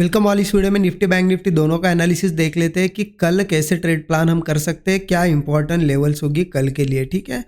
Welcome all. इस video में Nifty bank Nifty दोनों का एनालिसिस देख लेते हैं कि कल कैसे ट्रेड प्लान हम कर सकते हैं, क्या इंपॉर्टेंट लेवल्स होगी कल के लिए। ठीक है,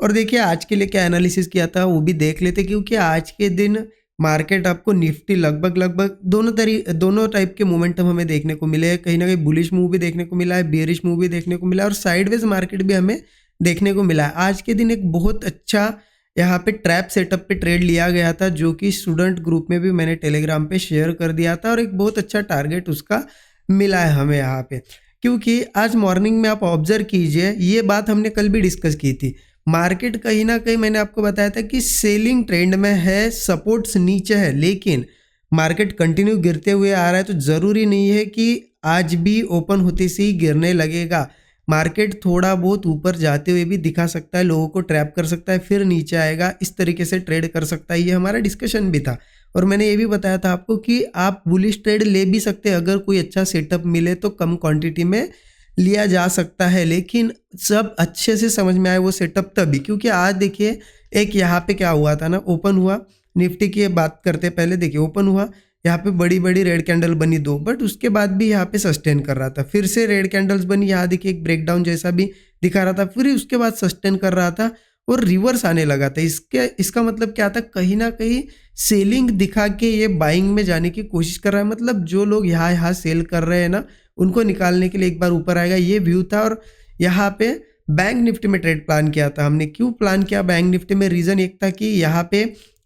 और देखिए आज के लिए क्या एनालिसिस किया था वो भी देख लेते हैं, क्योंकि आज के दिन मार्केट आपको निफ्टी लगभग दोनों टाइप के मोमेंटम हमें देखने को मिले हैं। कहीं ना कहीं बुलिश मूव भी देखने को मिला है, बेयरिश मूव भी देखने को मिला है और साइडवेज मार्केट भी हमें देखने को मिला है। आज के दिन एक बहुत अच्छा यहाँ पे ट्रैप सेटअप पे ट्रेड लिया गया था, जो कि स्टूडेंट ग्रुप में भी मैंने टेलीग्राम पे शेयर कर दिया था और एक बहुत अच्छा टारगेट उसका मिला है हमें यहाँ पे। क्योंकि आज मॉर्निंग में आप ऑब्जर्व कीजिए, ये बात हमने कल भी डिस्कस की थी। मार्केट कहीं ना कहीं मैंने आपको बताया था कि सेलिंग ट्रेंड में है, सपोर्ट्स नीचे है, लेकिन मार्केट कंटिन्यू गिरते हुए आ रहा है। तो ज़रूरी नहीं है कि आज भी ओपन होते से ही गिरने लगेगा। मार्केट थोड़ा बहुत ऊपर जाते हुए भी दिखा सकता है, लोगों को ट्रैप कर सकता है, फिर नीचे आएगा, इस तरीके से ट्रेड कर सकता है। ये हमारा डिस्कशन भी था और मैंने ये भी बताया था आपको कि आप बुलिश ट्रेड ले भी सकते हैं अगर कोई अच्छा सेटअप मिले तो कम क्वांटिटी में लिया जा सकता है। लेकिन सब अच्छे से समझ में आए वो सेटअप तभी, क्योंकि आज देखिए एक यहाँ पे क्या हुआ था ना, ओपन हुआ निफ्टी की बात करते पहले। देखिए ओपन हुआ, यहाँ पे बड़ी बड़ी रेड कैंडल बनी दो, बट उसके बाद भी यहाँ पे सस्टेन कर रहा था। फिर से रेड कैंडल्स बनी, यहाँ देखिए एक ब्रेकडाउन जैसा भी दिखा रहा था, फिर उसके बाद सस्टेन कर रहा था और रिवर्स आने लगा था। इसका मतलब क्या था, कहीं ना कहीं सेलिंग दिखा के ये बाइंग में जाने की कोशिश कर रहा है। मतलब जो लोग यहाँ सेल कर रहे हैं ना, उनको निकालने के लिए एक बार ऊपर आएगा, ये व्यू था। और यहाँ पे बैंक निफ्टी में ट्रेड प्लान किया था हमने। क्यों प्लान किया बैंक निफ्टी में, रीज़न एक था कि यहाँ पे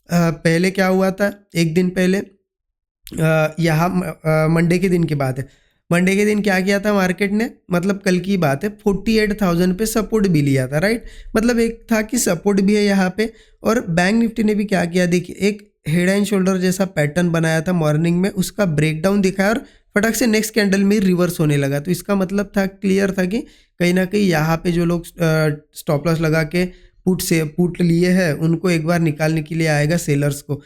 पहले क्या हुआ था, एक दिन पहले यहाँ मंडे के दिन की बात है। मंडे के दिन क्या किया था मार्केट ने, मतलब कल की बात है, 48,000 पे सपोर्ट भी लिया था, राइट। मतलब एक था कि सपोर्ट भी है यहाँ पे। और बैंक निफ्टी ने भी क्या किया, देखिए एक हेड एंड शोल्डर जैसा पैटर्न बनाया था मॉर्निंग में, उसका ब्रेकडाउन दिखाया और फटक से नेक्स्ट कैंडल में रिवर्स होने लगा। तो इसका मतलब था, क्लियर था कि कहीं ना कहीं यहाँ पे जो लोग स्टॉप लॉस लगा के पुट लिए हैं उनको एक बार निकालने के लिए आएगा सेलर्स को।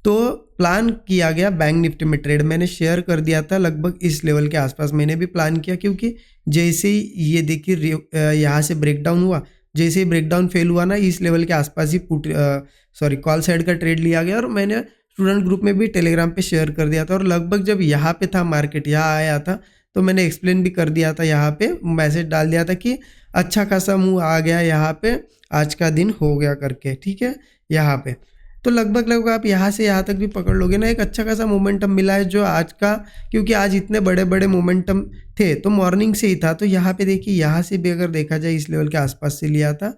तो प्लान किया गया बैंक निफ्टी में ट्रेड, मैंने शेयर कर दिया था लगभग इस लेवल के आसपास मैंने भी प्लान किया। क्योंकि जैसे ही ये देखिए यहाँ से ब्रेकडाउन हुआ, जैसे ही ब्रेकडाउन फेल हुआ ना, इस लेवल के आसपास ही कॉल साइड का ट्रेड लिया गया और मैंने स्टूडेंट ग्रुप में भी टेलीग्राम पे शेयर कर दिया था। और लगभग जब यहाँ पे था मार्केट, यहाँ आया था, तो मैंने एक्सप्लेन भी कर दिया था, यहाँ पे मैसेज डाल दिया था कि अच्छा खासा मूव आ गया यहाँ पे, आज का दिन हो गया करके। ठीक है, यहाँ पे तो लगभग आप यहाँ से यहाँ तक भी पकड़ लोगे ना, एक अच्छा खासा मोमेंटम मिला है जो आज का, क्योंकि आज इतने बड़े बड़े मोमेंटम थे तो मॉर्निंग से ही था। तो यहाँ पे देखिए, यहाँ से भी अगर देखा जाए इस लेवल के आसपास से लिया था,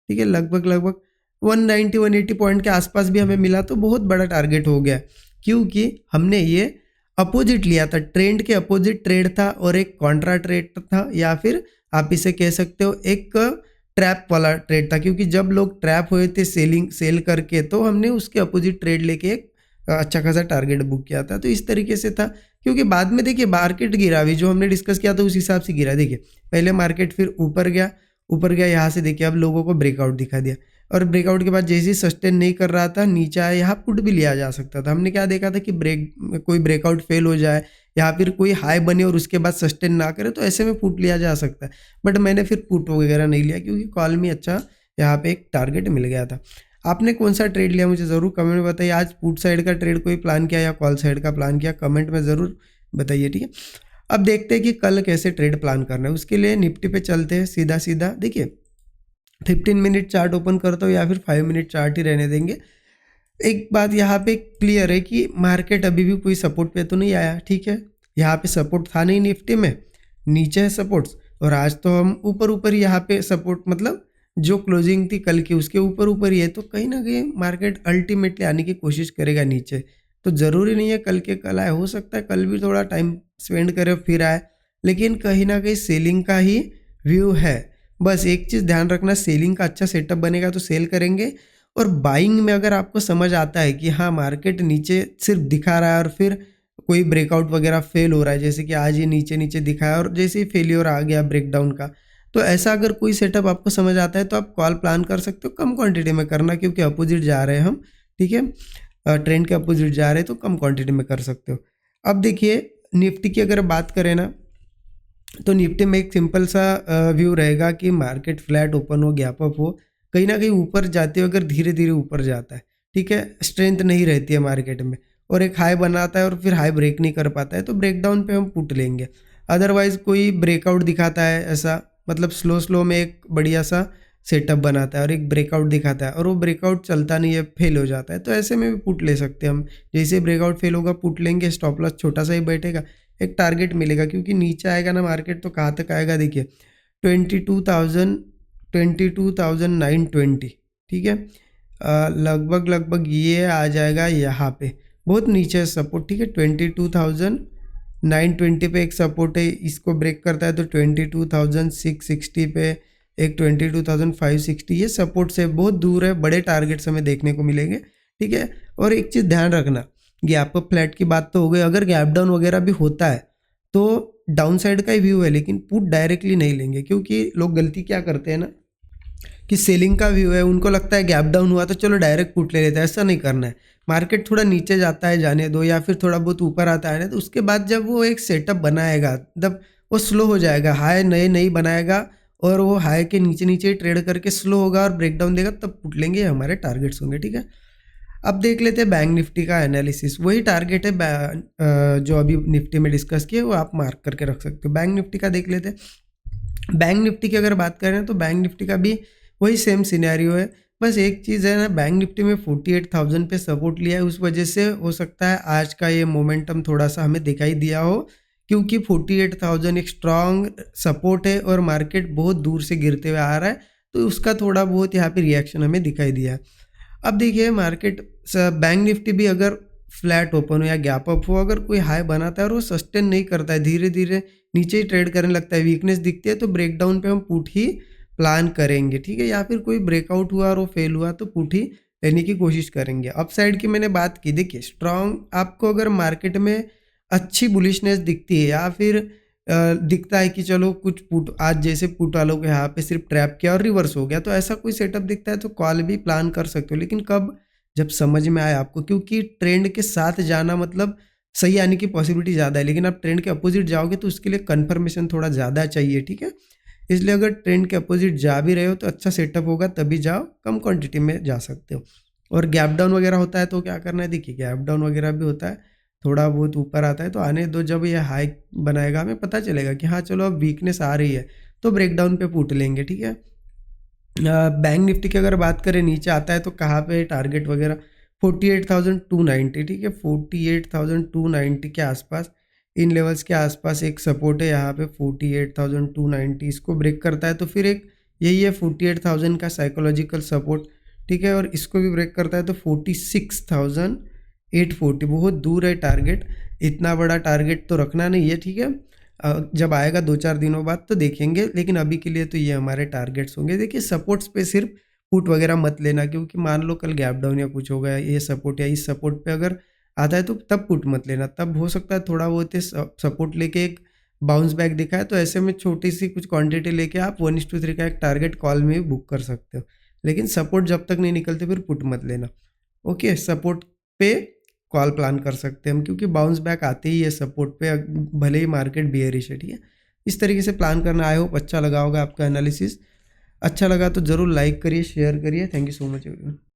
ठीक है, लगभग 190-180 पॉइंट के आसपास भी हमें मिला, तो बहुत बड़ा टारगेट हो गया। क्योंकि हमने ये अपोजिट लिया था, ट्रेंड के अपोजिट ट्रेड था और एक कॉन्ट्रा ट्रेड था, या फिर आप इसे कह सकते हो एक ट्रैप वाला ट्रेड था। क्योंकि जब लोग ट्रैप हुए थे सेल करके, तो हमने उसके अपोजिट ट्रेड लेके एक अच्छा खासा टारगेट बुक किया था। तो इस तरीके से था, क्योंकि बाद में देखिए मार्केट गिरा भी, जो हमने डिस्कस किया था उस हिसाब से गिरा। देखिए पहले मार्केट फिर ऊपर गया यहाँ से, देखिए अब लोगों को ब्रेकआउट दिखा दिया और ब्रेकआउट के बाद जैसे ही सस्टेन नहीं कर रहा था, नीचे आया, यहाँ पुट भी लिया जा सकता था। हमने क्या देखा था कि कोई ब्रेकआउट फेल हो जाए या फिर कोई हाई बने और उसके बाद सस्टेन ना करे, तो ऐसे में पुट लिया जा सकता है। बट मैंने फिर पुट वगैरह नहीं लिया, क्योंकि कॉल में अच्छा यहाँ पे एक टारगेट मिल गया था। आपने कौन सा ट्रेड लिया मुझे ज़रूर कमेंट में बताइए। आज पुट साइड का ट्रेड कोई प्लान किया या कॉल साइड का प्लान किया, कमेंट में ज़रूर बताइए। ठीक है, अब देखते हैं कि कल कैसे ट्रेड प्लान करना है। उसके लिए निफ्टी पे चलते हैं सीधा। देखिए 15 मिनट चार्ट ओपन करता हूँ या फिर 5 मिनट चार्ट ही रहने देंगे। एक बात यहाँ पे क्लियर है कि मार्केट अभी भी कोई सपोर्ट पे तो नहीं आया। ठीक है, यहाँ पे सपोर्ट था नहीं निफ्टी में, नीचे है सपोर्ट्स, और आज तो हम ऊपर यहाँ पे सपोर्ट, मतलब जो क्लोजिंग थी कल की उसके ऊपर ही है। तो कहीं ना कहीं मार्केट अल्टीमेटली आने की कोशिश करेगा नीचे। तो ज़रूरी नहीं है कल के कल आए, हो सकता है कल भी थोड़ा टाइम स्पेंड करे फिर आए, लेकिन कहीं ना कहीं सेलिंग का ही व्यू है। बस एक चीज़ ध्यान रखना, सेलिंग का अच्छा सेटअप बनेगा तो सेल करेंगे। और बाइंग में अगर आपको समझ आता है कि हाँ मार्केट नीचे सिर्फ दिखा रहा है और फिर कोई ब्रेकआउट वगैरह फेल हो रहा है, जैसे कि आज ये नीचे दिखाया और जैसे ही फेलियर आ गया ब्रेकडाउन का, तो ऐसा अगर कोई सेटअप आपको समझ आता है तो आप कॉल प्लान कर सकते हो। कम क्वांटिटी में करना, क्योंकि अपोजिट जा रहे हैं हम, ठीक है, ट्रेंड के अपोजिट जा रहे हैं, तो कम क्वांटिटी में कर सकते हो। अब देखिए निफ्टी की अगर बात करें ना, तो निफ्टी में एक सिंपल सा व्यू रहेगा कि मार्केट फ्लैट ओपन हो, गैप अप हो, कहीं ना कहीं ऊपर जाते हो, अगर धीरे धीरे ऊपर जाता है, ठीक है, स्ट्रेंथ नहीं रहती है मार्केट में, और एक हाई बनाता है और फिर हाई ब्रेक नहीं कर पाता है तो ब्रेकडाउन पे हम पुट लेंगे। अदरवाइज़ कोई ब्रेकआउट दिखाता है ऐसा, मतलब स्लो में एक बढ़िया सा सेटअप बनाता है और एक ब्रेकआउट दिखाता है और वो ब्रेकआउट चलता नहीं है, फेल हो जाता है, तो ऐसे में भी पुट ले सकते हैं हम। जैसे ब्रेकआउट फेल होगा पुट लेंगे, स्टॉप लॉस छोटा सा ही बैठेगा, एक टारगेट मिलेगा, क्योंकि नीचे आएगा ना मार्केट तो कहाँ तक आएगा देखिए 22,920, ठीक है। लगभग ये आ जाएगा यहाँ पे, बहुत नीचे सपोर्ट, ठीक है। 22,920 पे एक सपोर्ट है, इसको ब्रेक करता है तो 22,660 पे, एक 22,560, ये सपोर्ट से बहुत दूर है, बड़े टारगेट्स हमें देखने को मिलेंगे, ठीक है। और एक चीज़ ध्यान रखना, गैप अप फ्लैट की बात तो हो गई, अगर गैप डाउन वगैरह भी होता है तो डाउन साइड का ही व्यू है, लेकिन पुट डायरेक्टली नहीं लेंगे, क्योंकि लोग गलती क्या करते हैं ना कि सेलिंग का व्यू है, उनको लगता है गैप डाउन हुआ तो चलो डायरेक्ट पुट ले लेते हैं, ऐसा नहीं करना है। मार्केट थोड़ा नीचे जाता है जाने दो, या फिर थोड़ा बहुत ऊपर आता है ना, तो उसके बाद जब वो एक सेटअप बनाएगा तब वो स्लो हो जाएगा, हाई नए नहीं बनाएगा और वो हाई के नीचे नीचे ट्रेड करके स्लो होगा और ब्रेकडाउन देगा, तब पुट लेंगे, हमारे टारगेट्स होंगे, ठीक है। अब देख लेते हैं बैंक निफ्टी का एनालिसिस, वही टारगेट है जो अभी निफ्टी में डिस्कस किए, वो आप मार्क करके रख सकते हो। बैंक निफ्टी का देख लेते हैं। बैंक निफ्टी की अगर बात करें तो बैंक निफ्टी का भी वही सेम सिनेरियो है, बस एक चीज़ है ना, बैंक निफ्टी में 48,000 पे सपोर्ट लिया है, उस वजह से हो सकता है आज का ये मोमेंटम थोड़ा सा हमें दिखाई दिया हो, क्योंकि 48,000 एक स्ट्रॉन्ग सपोर्ट है और मार्केट बहुत दूर से गिरते हुए आ रहा है, तो उसका थोड़ा बहुत यहाँ पे रिएक्शन हमें दिखाई दिया है। अब देखिए मार्केट बैंक निफ्टी भी अगर फ्लैट ओपन हो या गैप अप हो, अगर कोई हाई बनाता है और वो सस्टेन नहीं करता है, धीरे धीरे नीचे ही ट्रेड करने लगता है, वीकनेस दिखती है, तो ब्रेकडाउन पे हम पुट ही प्लान करेंगे, ठीक है। या फिर कोई ब्रेकआउट हुआ और वो फेल हुआ तो पुट ही लेने की कोशिश करेंगे। अपसाइड की मैंने बात की, देखिए स्ट्रॉन्ग आपको अगर मार्केट में अच्छी बुलिशनेस दिखती है या फिर दिखता है कि चलो कुछ पुट, आज जैसे पुट वालों के यहाँ पे सिर्फ ट्रैप किया और रिवर्स हो गया, तो ऐसा कोई सेटअप दिखता है तो कॉल भी प्लान कर सकते हो, लेकिन कब, जब समझ में आए आपको, क्योंकि ट्रेंड के साथ जाना मतलब सही आने की पॉसिबिलिटी ज़्यादा है, लेकिन आप ट्रेंड के अपोजिट जाओगे तो उसके लिए कन्फर्मेशन थोड़ा ज़्यादा चाहिए, ठीक है। इसलिए अगर ट्रेंड के अपोजिट जा भी रहे हो तो अच्छा सेटअप होगा तभी जाओ, कम क्वांटिटी में जा सकते हो। और गैप डाउन वगैरह होता है तो क्या करना है, देखिए गैप डाउन वगैरह भी होता है, थोड़ा बहुत ऊपर आता है तो आने दो, जब ये हाई बनाएगा हमें पता चलेगा कि हाँ चलो अब वीकनेस आ रही है तो ब्रेकडाउन पे पुट लेंगे, ठीक है। बैंक निफ्टी की अगर बात करें नीचे आता है तो कहाँ पे टारगेट वगैरह 48,290, ठीक है, 48,290 के आसपास, इन लेवल्स के आसपास एक सपोर्ट है यहाँ पे 48,290, इसको ब्रेक करता है तो फिर एक यही है 48,000 का साइकोलॉजिकल सपोर्ट, ठीक है, और इसको भी ब्रेक करता है तो 46,840, बहुत दूर है टारगेट, इतना बड़ा टारगेट तो रखना नहीं है, ठीक है। जब आएगा 2-4 दिनों बाद तो देखेंगे, लेकिन अभी के लिए तो ये हमारे टारगेट्स होंगे। देखिए सपोर्ट्स पे सिर्फ पुट वगैरह मत लेना, क्योंकि मान लो कल गैप डाउन या कुछ हो गया, ये सपोर्ट या इस सपोर्ट पे अगर आता है तो तब पुट मत लेना, तब हो सकता है थोड़ा बहुत सपोर्ट लेके एक बाउंस बैक दिखाए, तो ऐसे में छोटी सी कुछ क्वांटिटी लेके आप 1:3 का एक टारगेट कॉल में भी बुक कर सकते हो, लेकिन सपोर्ट जब तक नहीं निकलते फिर पुट मत लेना। ओके, सपोर्ट पे कॉल प्लान कर सकते हैं हम, क्योंकि बाउंस बैक आते ही है सपोर्ट पे, भले ही मार्केट बियरिश है, ठीक है। इस तरीके से प्लान करना। आई होप अच्छा लगा होगा आपका एनालिसिस, अच्छा लगा तो ज़रूर लाइक करिए, शेयर करिए। Thank you so much everyone.